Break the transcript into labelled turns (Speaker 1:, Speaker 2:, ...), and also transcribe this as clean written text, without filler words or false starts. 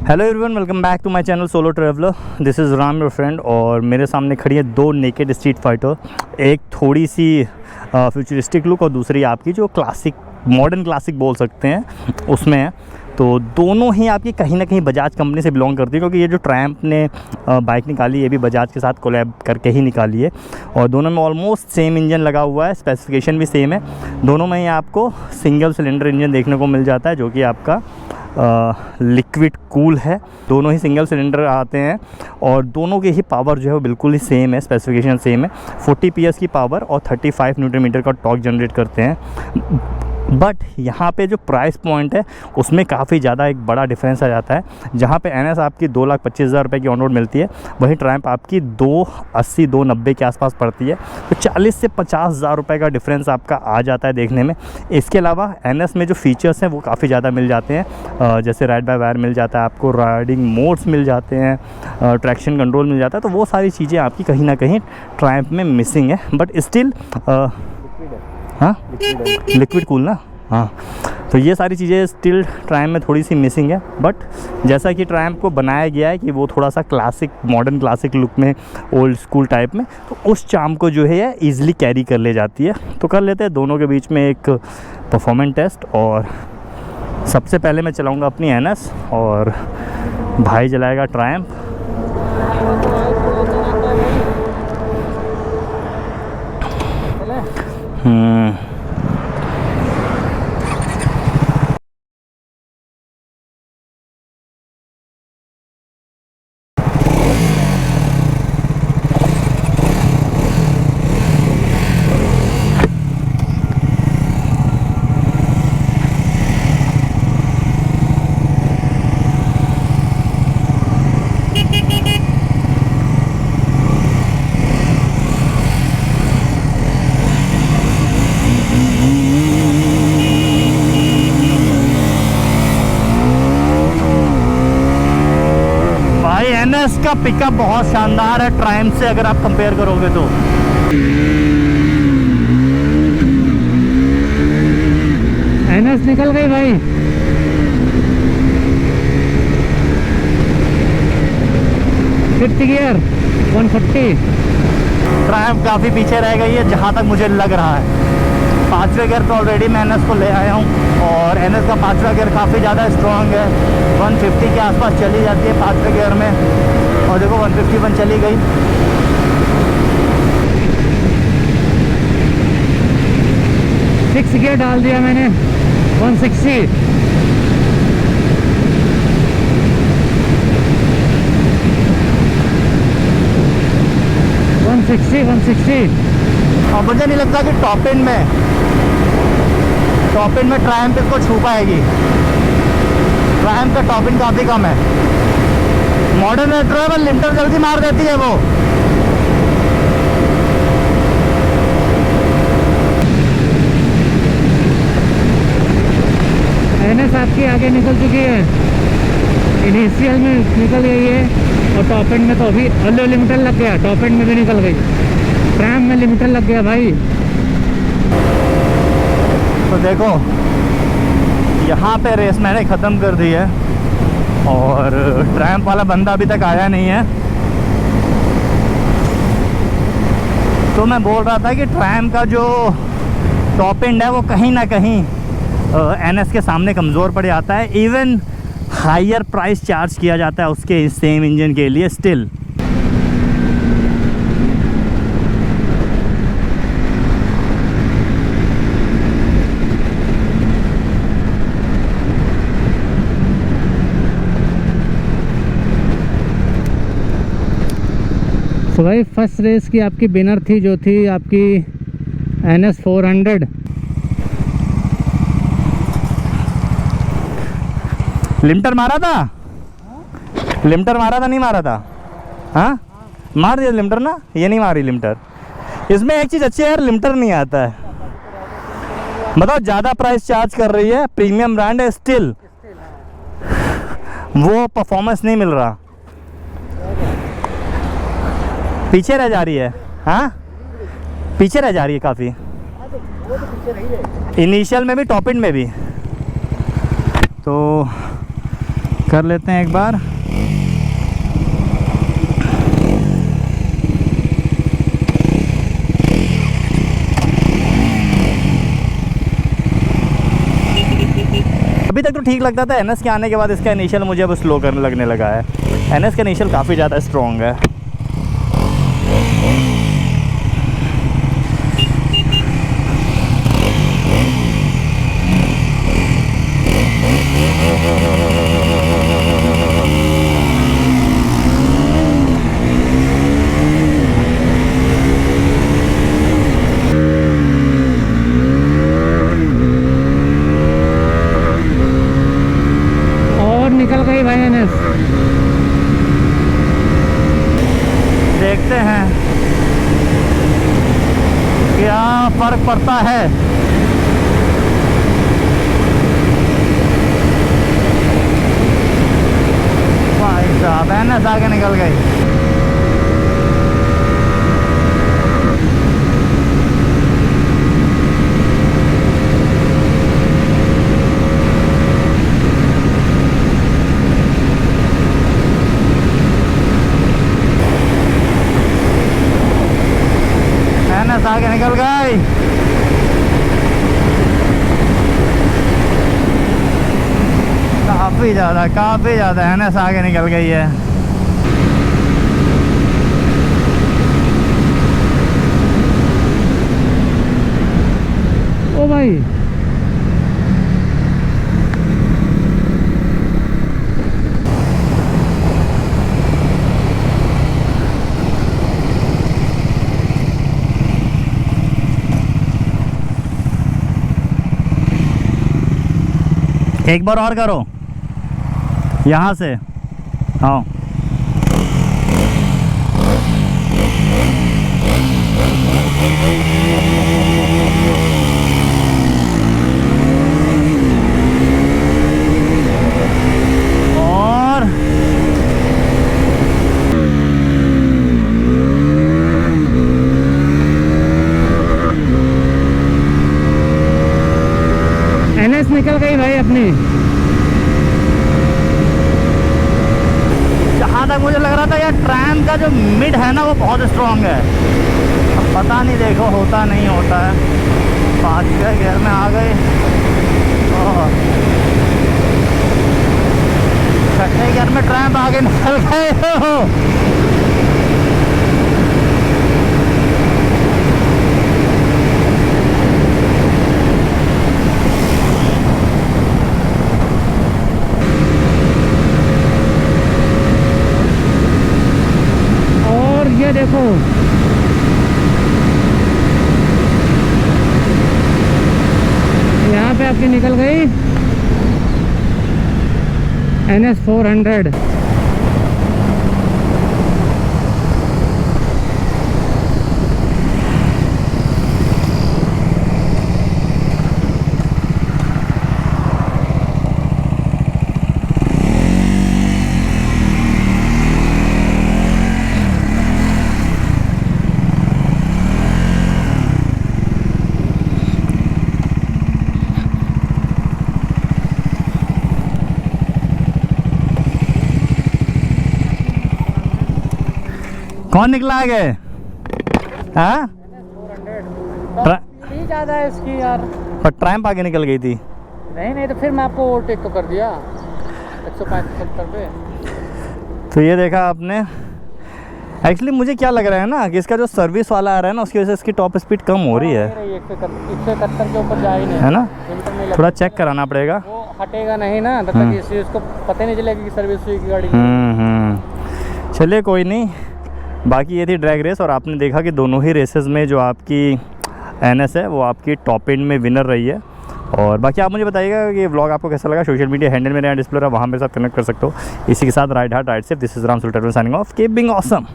Speaker 1: Hello everyone, welcome back to my channel solo traveller. This is Ram your friend. और मेरे सामने खड़ी है दो नेकेड स्ट्रीट फाइटर। एक थोड़ी सी फ्यूचरिस्टिक लुक और दूसरी आपकी जो क्लासिक मॉडर्न क्लासिक बोल सकते हैं उसमें है। तो दोनों ही आपकी कहीं ना कहीं बजाज कंपनी से बिलोंग करती है, क्योंकि ये जो ट्रैम्प ने बाइक निकाली ये भी बजाज के साथ कोलैब करके ही निकाली है। और दोनों में ऑलमोस्ट सेम इंजन लगा हुआ है, स्पेसिफिकेशन भी सेम है। दोनों में ही आपको सिंगल सिलेंडर इंजन देखने को मिल जाता है, जो कि आपका लिक्विड कूल है। दोनों ही सिंगल सिलेंडर आते हैं और दोनों की ही पावर जो है वो बिल्कुल ही सेम है, स्पेसिफिकेशन सेम है। 40 PS की पावर और 35 न्यूटन मीटर का टॉर्क जनरेट करते हैं। बट यहाँ पे जो प्राइस पॉइंट है उसमें काफ़ी ज़्यादा एक बड़ा डिफरेंस आ जाता है। जहाँ पे NS आपकी 2,25,000 रुपये की ऑन रोड मिलती है, वहीं ट्रैम्प आपकी 280 290 के आसपास पड़ती है। तो 40 से 50,000 रुपये का डिफरेंस आपका आ जाता है देखने में। इसके अलावा NS में जो फीचर्स हैं वो काफ़ी ज़्यादा मिल जाते हैं, जैसे राइड बाय वायर मिल जाता है आपको, राइडिंग मोड्स मिल जाते हैं, ट्रैक्शन कंट्रोल मिल जाता है। तो वो सारी चीज़ें आपकी कहीं ना कहीं ट्रैम्प में मिसिंग है। बट स्टिल हाँ, लिक्विड कूल ना, हाँ। तो ये सारी चीज़ें स्टिल ट्रैम्प में थोड़ी सी मिसिंग है। बट जैसा कि ट्रैम्प को बनाया गया है कि वो थोड़ा सा क्लासिक मॉडर्न क्लासिक लुक में, ओल्ड स्कूल टाइप में, तो उस चार्म को जो है ईज़िली कैरी कर ले जाती है। तो कर लेते हैं दोनों के बीच में एक परफॉर्मेंस टेस्ट। और सबसे पहले मैं चलाऊँगा अपनी NS और भाई चलाएगा ट्रैम्प। NS का पिकअप बहुत शानदार है ट्रैम्प से अगर आप कंपेयर करोगे तो।
Speaker 2: NS निकल गई भाई। Fifth gear 140।
Speaker 1: ट्रैम्प काफ़ी पीछे रह गई है जहाँ तक मुझे लग रहा है। 5वें गियर पे ऑलरेडी मैं NS को ले आया हूँ और NS का 5वां गियर काफ़ी ज़्यादा स्ट्रॉन्ग है। 150 के आसपास चली जाती है 5वें गियर में, और देखो 151 चली गई।
Speaker 2: सिक्स गियर डाल दिया मैंने 160।
Speaker 1: और मुझे नहीं लगता कि टॉप एंड में ट्रैम्प इसको छू पाएगी। ट्रैम्प का टॉप एंड काफ़ी कम है। मॉडर्न रेट्रो लिमिटर जल्दी मार देती है वो।
Speaker 2: NS आपकी आगे निकल चुकी है, इनिशियल में निकल गई है, और टॉप एंड में तो अभी लिमिटर लग गया। टॉप एंड में भी निकल गई, ट्रैम्प में लिमिटर लग गया भाई।
Speaker 1: तो देखो यहाँ पे रेस मैंने ख़त्म कर दी है और ट्रैम्प वाला बंदा अभी तक आया नहीं है। तो मैं बोल रहा था कि ट्रैम्प का जो टॉप एंड है वो कहीं ना कहीं NS के सामने कमज़ोर पड़ जाता है। इवन हायर प्राइस चार्ज किया जाता है उसके सेम इंजन के लिए स्टिल।
Speaker 2: तो भाई फर्स्ट रेस की आपकी विनर थी, जो थी आपकी NS 400।
Speaker 1: लिमिटर मारा था? लिमिटर मारा था नहीं मारा था? हाँ, मार दिया लिमिटर ना। ये नहीं मारी लिमिटर। इसमें एक चीज़ अच्छी है यार, लिमिटर नहीं आता है। बताओ, ज़्यादा प्राइस चार्ज कर रही है, प्रीमियम ब्रांड है, स्टिल वो परफॉर्मेंस नहीं मिल रहा, पीछे रह जा रही है। हाँ, पीछे रह जा रही है काफ़ी, इनिशियल में भी टॉप एंड में भी। तो कर लेते हैं एक बार। अभी तक तो ठीक लगता था, NS के आने के बाद इसका इनिशियल मुझे अब स्लो करने लगने लगा है। NS का इनिशियल काफ़ी ज़्यादा स्ट्रॉन्ग है।
Speaker 2: निकल गई भाई NS।
Speaker 1: देखते हैं क्या फर्क पड़ता है। भाई साहब NS आगे निकल गई। आगे निकल गई। काफ़ी ज़्यादा NS आगे निकल गई है।
Speaker 2: ओ भाई
Speaker 1: एक बार और करो यहाँ से। हाँ और
Speaker 2: NS निकल गई भाई अपनी।
Speaker 1: जहाँ तक मुझे लग रहा था यार ट्रैम का जो मिड है ना वो बहुत स्ट्रॉन्ग है। अब पता नहीं, देखो होता नहीं होता है। 5 गियर में आ गए, 6 गियर में ट्रैम आगे निकल गए हो।
Speaker 2: ये देखो यहाँ पे आपकी निकल गई NS 400।
Speaker 1: कौन निकला आगे? हाँ
Speaker 2: ही ज़्यादा है इसकी यार।
Speaker 1: पर ट्रैम्प आगे निकल गई थी।
Speaker 2: नहीं तो फिर मैं आपको ओवरटेक तो कर दिया 165-170 पे। तो
Speaker 1: ये देखा आपने। एक्चुअली मुझे क्या लग रहा है ना कि इसका जो सर्विस वाला आ रहा है ना उसकी वजह से इसकी टॉप स्पीड कम हो रही है।
Speaker 2: 171 के ऊपर जा ही नहीं
Speaker 1: है ना, थोड़ा चेक कराना पड़ेगा।
Speaker 2: वो हटेगा नहीं ना तब तक इसी उसको पता नहीं चलेगा कि सर्विस हुई की गाड़ी।
Speaker 1: चलिए कोई नहीं। बाकी ये थी ड्रैग रेस और आपने देखा कि दोनों ही रेसेस में जो आपकी NS है वो आपकी टॉप एंड में विनर रही है। और बाकी आप मुझे बताइएगा कि ये व्लॉग आपको कैसा लगा। सोशल मीडिया हैंडल मेरे यहाँ डिस्प्ले रहा, वहाँ मेरे साथ कनेक्ट कर सकते हो। इसी के साथ ride hard ride safe. This is Ram Sultan signing off, keep being awesome.